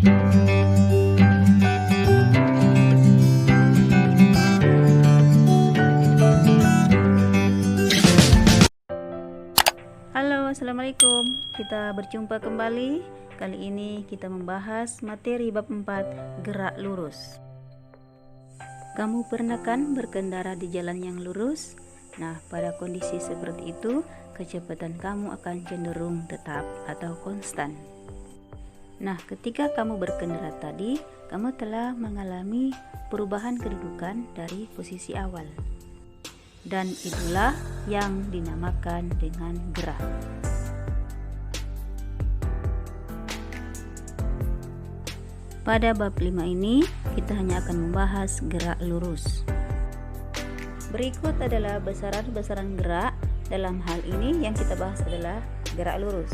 Halo, assalamualaikum. Kita berjumpa kembali. Kali ini kita membahas materi bab 4, gerak lurus. Kamu pernah kan berkendara di jalan yang lurus? Nah, pada kondisi seperti itu, kecepatan kamu akan cenderung tetap atau konstan. Nah, ketika kamu berkendara tadi, kamu telah mengalami perubahan kedudukan dari posisi awal. Dan itulah yang dinamakan dengan gerak. Pada bab 5 ini, kita hanya akan membahas gerak lurus. Berikut adalah besaran-besaran gerak. Dalam hal ini yang kita bahas adalah gerak lurus.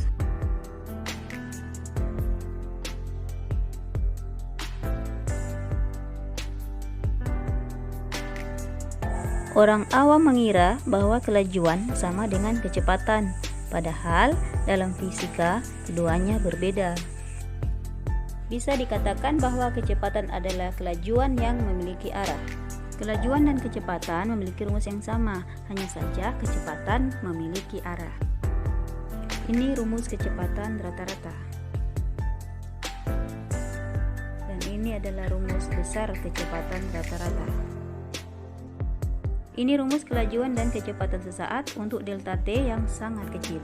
Orang awam mengira bahwa kelajuan sama dengan kecepatan, padahal dalam fisika keduanya berbeda. Bisa dikatakan bahwa kecepatan adalah kelajuan yang memiliki arah. Kelajuan dan kecepatan memiliki rumus yang sama, hanya saja kecepatan memiliki arah. Ini rumus kecepatan rata-rata. Dan ini adalah rumus besar kecepatan rata-rata. Ini rumus kelajuan dan kecepatan sesaat untuk delta T yang sangat kecil.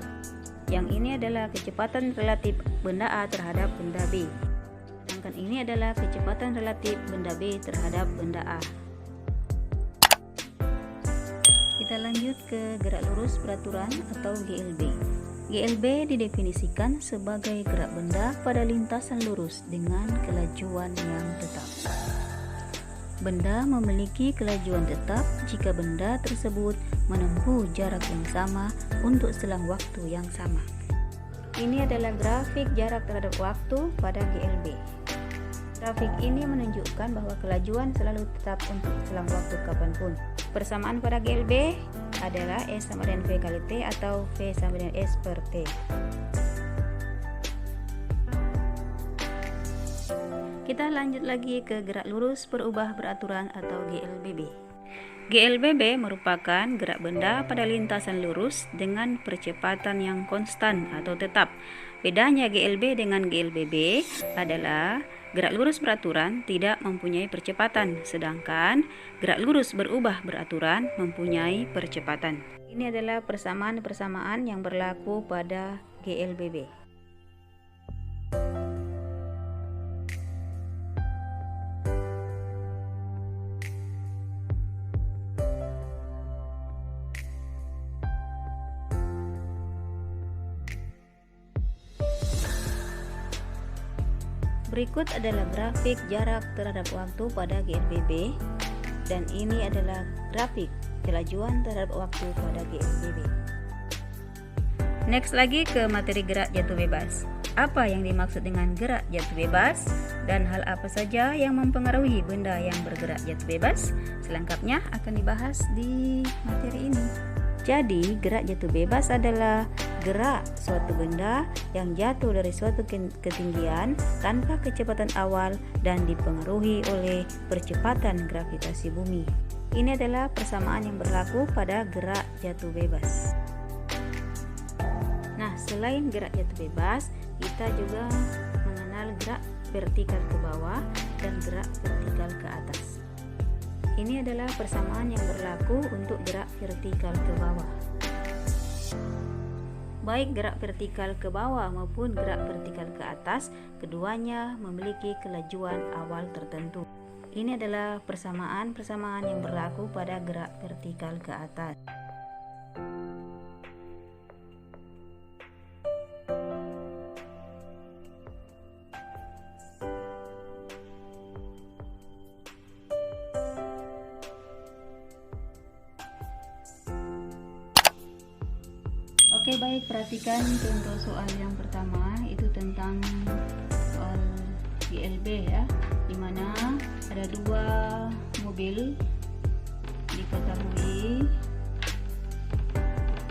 Yang ini adalah kecepatan relatif benda A terhadap benda B. Sedangkan ini adalah kecepatan relatif benda B terhadap benda A. Kita lanjut ke gerak lurus beraturan atau GLB. GLB didefinisikan sebagai gerak benda pada lintasan lurus dengan kelajuan yang tetap. Benda memiliki kelajuan tetap jika benda tersebut menempuh jarak yang sama untuk selang waktu yang sama. Ini adalah grafik jarak terhadap waktu pada GLB. Grafik ini menunjukkan bahwa kelajuan selalu tetap untuk selang waktu kapanpun. Persamaan pada GLB adalah S sama dengan V kali T atau V sama dengan S per T. Kita lanjut lagi ke gerak lurus berubah beraturan atau GLBB. GLBB merupakan gerak benda pada lintasan lurus dengan percepatan yang konstan atau tetap. Bedanya GLB dengan GLBB adalah gerak lurus beraturan tidak mempunyai percepatan, sedangkan gerak lurus berubah beraturan mempunyai percepatan. Ini adalah persamaan-persamaan yang berlaku pada GLBB. Berikut adalah grafik jarak terhadap waktu pada GLBB, dan ini adalah grafik kelajuan terhadap waktu pada GLBB. Next lagi ke materi gerak jatuh bebas. Apa yang dimaksud dengan gerak jatuh bebas dan hal apa saja yang mempengaruhi benda yang bergerak jatuh bebas? Selengkapnya akan dibahas di materi ini. Jadi, gerak jatuh bebas adalah gerak suatu benda yang jatuh dari suatu ketinggian tanpa kecepatan awal dan dipengaruhi oleh percepatan gravitasi bumi. Ini adalah persamaan yang berlaku pada gerak jatuh bebas. Nah, selain gerak jatuh bebas, kita juga mengenal gerak vertikal ke bawah dan gerak vertikal ke atas. Ini adalah persamaan yang berlaku untuk gerak vertikal ke bawah. Baik gerak vertikal ke bawah maupun gerak vertikal ke atas, keduanya memiliki kelajuan awal tertentu. Ini adalah persamaan-persamaan yang berlaku pada gerak vertikal ke atas. Oke, baik, perhatikan contoh soal yang pertama, itu tentang soal GLB ya, dimana ada dua mobil, diketahui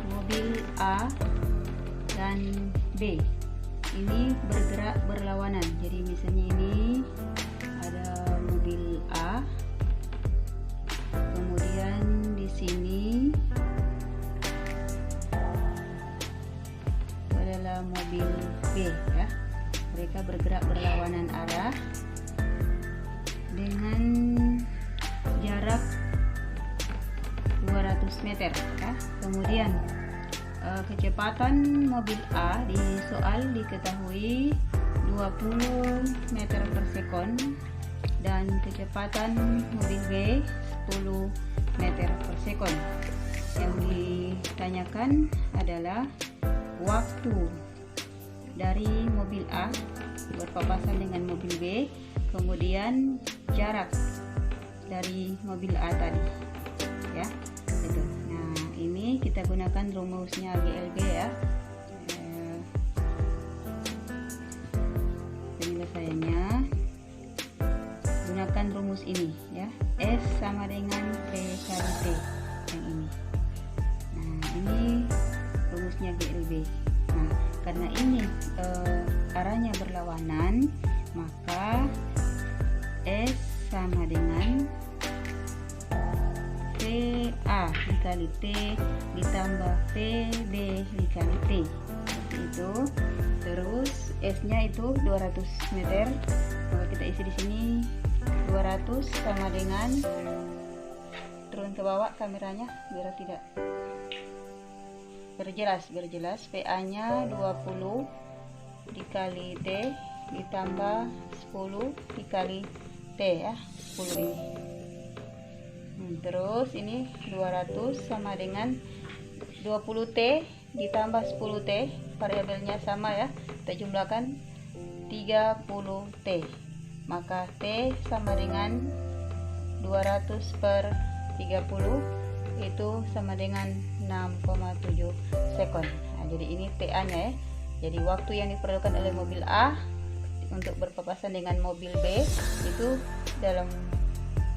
mobil A dan B ini bergerak berlawanan. Jadi misalnya ini gerak berlawanan arah dengan jarak 200 meter ya. Kemudian kecepatan mobil A di soal diketahui 20 meter per sekon dan kecepatan mobil B 10 meter per sekon. Yang ditanyakan adalah waktu dari mobil A berpapasan dengan mobil B, kemudian jarak dari mobil A tadi ya. Gitu. Nah, ini kita gunakan rumusnya GLB ya. Penyelesaiannya gunakan rumus ini ya, S sama dengan P kali T yang ini. Nah, ini rumusnya GLB. Nah, karena ini arahnya berlawanan, maka S sama dengan PA dikali T ditambah PB dikali T, seperti itu. Terus S nya itu 200 meter, maka kita isi di sini 200 sama dengan, turun ke bawah kameranya biar tidak berjelas. PA nya 20 dikali T ditambah 10 dikali T ya, 10 ini. Terus ini 200 sama dengan 20T ditambah 10T, variabelnya sama ya, kita jumlahkan 30T, maka T sama dengan 200 per 30 itu sama dengan 6,7 sekon. Nah, jadi ini TA nya ya. Jadi waktu yang diperlukan oleh mobil A untuk berpapasan dengan mobil B itu dalam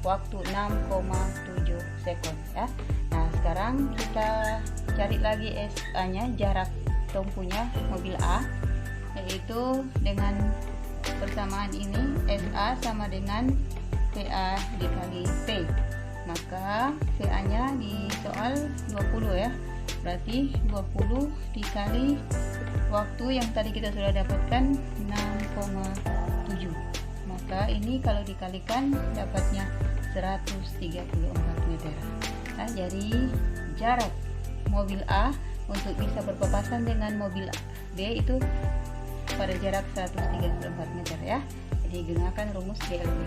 waktu 6,7 sekon ya. Nah, sekarang kita cari lagi SA nya, jarak tempuhnya mobil A, yaitu dengan persamaan ini SA sama dengan PA dikali T. Maka PA nya di soal 20 ya, berarti 20 dikali waktu yang tadi kita sudah dapatkan 6,7. Maka ini kalau dikalikan dapatnya 134 meter. Nah, jadi jarak mobil A untuk bisa berpapasan dengan mobil B itu pada jarak 134 meter ya. Jadi gunakan rumus GLB.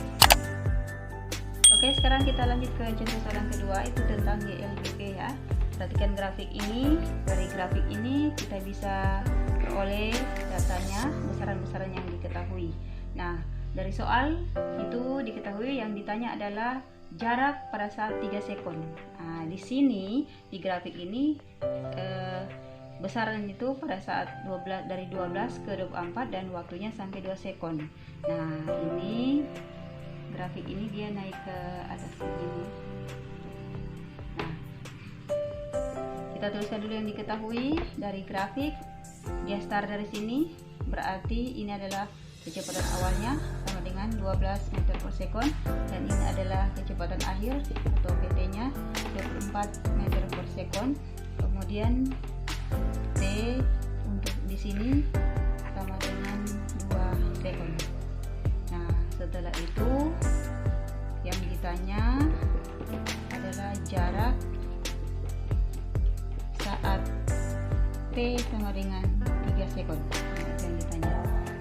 Oke, sekarang kita lanjut ke contoh soalan kedua, itu tentang GLBB ya. Perhatikan grafik ini. Dari grafik ini kita bisa peroleh datanya, besaran-besaran yang diketahui. Nah, dari soal itu diketahui yang ditanya adalah jarak pada saat 3 sekon. Nah, di sini di grafik ini besaran itu pada saat 12, dari 12 ke 24 dan waktunya sampai 2 sekon. Nah, ini grafik ini dia naik ke atas begini. Nah, kita tuliskan dulu yang diketahui dari grafik. Dia start dari sini, berarti ini adalah kecepatan awalnya sama dengan 12 meter per sekon, dan ini adalah kecepatan akhir atau PT nya 24 meter per sekon. Kemudian T untuk di sini sama dengan 2 sekon. Nah, setelah itu yang ditanya adalah jarak saat T sama dengan 3 sekon. Nah, itu yang ditanya.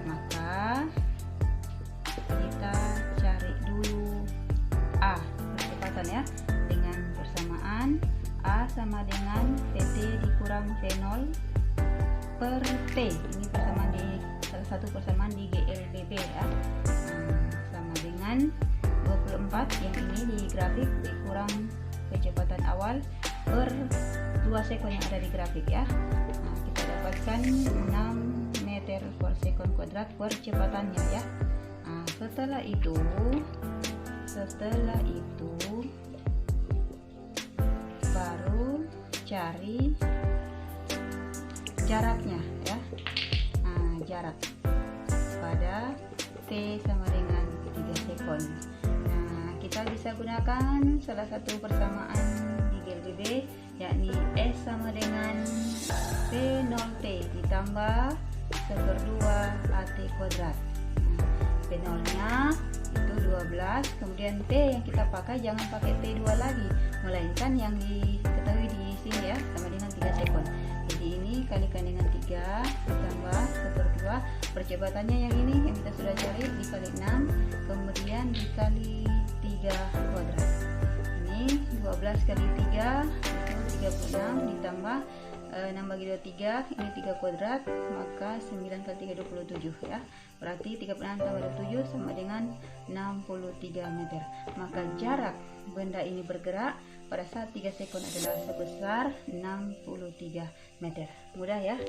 Maka kita cari dulu A, kecepatan ya, dengan persamaan A sama dengan PT dikurang V0 per T. Ini persamaan di salah satu persamaan di GLBB ya. Sama dengan 24 yang ini di grafik dikurang kecepatan awal per 2 sekon yang ada di grafik ya. Nah, kita dapatkan 6 meter per sekon kuadrat percepatannya ya. Nah, setelah itu baru cari jaraknya ya. Nah, jarak pada T sama dengan 3 sekon. Nah, kita bisa gunakan salah satu persamaan di GLBB, yakni S sama dengan P0T ditambah 1/2 AT kuadrat. P0-nya itu 12, kemudian T yang kita pakai jangan pakai T2 lagi, melainkan yang diketahui di sini ya, sama dengan 3 sekon. Jadi ini kalikan dengan 3 ditambah 1/2, percepatannya yang ini yang kita sudah cari dikali 6, kemudian dikali 3 kuadrat. Ini 12 kali 3 itu 36, ditambah 6 bagi 2 3, ini 3 kuadrat, maka 9 kali 3 27 ya. Berarti 36 tambah 27 sama dengan 63 meter. Maka jarak benda ini bergerak pada saat 3 sekon adalah sebesar 63 meter. Mudah ya.